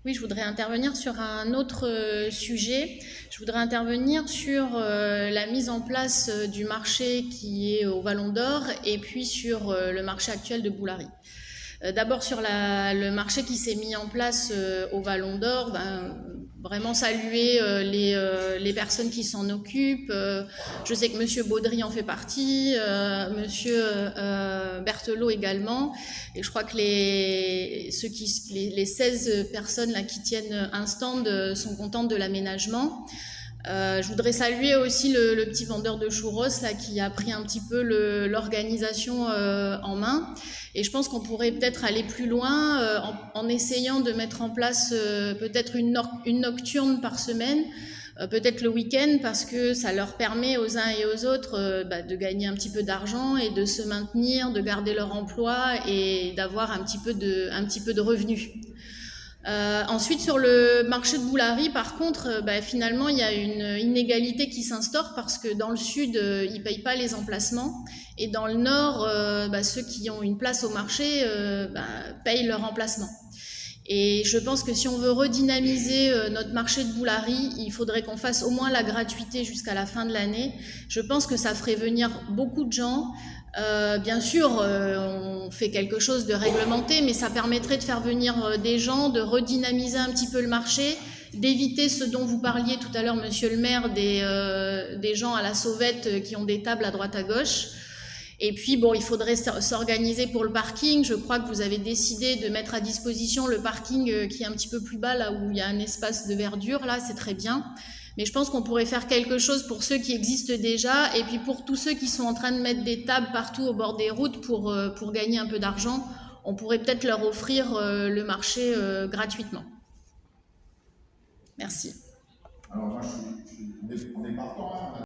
Oui, je voudrais intervenir sur un autre sujet. Je voudrais intervenir sur la mise en place du marché qui est au Vallon d'Or et puis sur le marché actuel de Boulary. D'abord sur le marché qui s'est mis en place au Vallon d'Or, vraiment saluer les personnes qui s'en occupent. Je sais que Monsieur Baudry en fait partie, Monsieur Berthelot également. Et je crois que les 16 personnes là, qui tiennent un stand sont contentes de l'aménagement. Je voudrais saluer aussi le petit vendeur de churros là, qui a pris un petit peu l'organisation en main. Et je pense qu'on pourrait peut-être aller plus loin en essayant de mettre en place peut-être une nocturne par semaine, peut-être le week-end, parce que ça leur permet aux uns et aux autres de gagner un petit peu d'argent et de se maintenir, de garder leur emploi et d'avoir un petit peu de revenus. Ensuite, sur le marché de Boulary, par contre, finalement, il y a une inégalité qui s'instaure parce que dans le sud, ils ne payent pas les emplacements et dans le nord, ceux qui ont une place au marché payent leur emplacement. Et je pense que si on veut redynamiser notre marché de Boulary, il faudrait qu'on fasse au moins la gratuité jusqu'à la fin de l'année. Je pense que ça ferait venir beaucoup de gens. Bien sûr, on fait quelque chose de réglementé, mais ça permettrait de faire venir des gens, de redynamiser un petit peu le marché, d'éviter ce dont vous parliez tout à l'heure, monsieur le maire, des gens à la sauvette qui ont des tables à droite à gauche. Et puis, bon, il faudrait s'organiser pour le parking. Je crois que vous avez décidé de mettre à disposition le parking qui est un petit peu plus bas, là où il y a un espace de verdure, là, c'est très bien. Mais je pense qu'on pourrait faire quelque chose pour ceux qui existent déjà et puis pour tous ceux qui sont en train de mettre des tables partout au bord des routes pour gagner un peu d'argent, on pourrait peut-être leur offrir le marché gratuitement. Merci. Alors moi, on est partant, hein.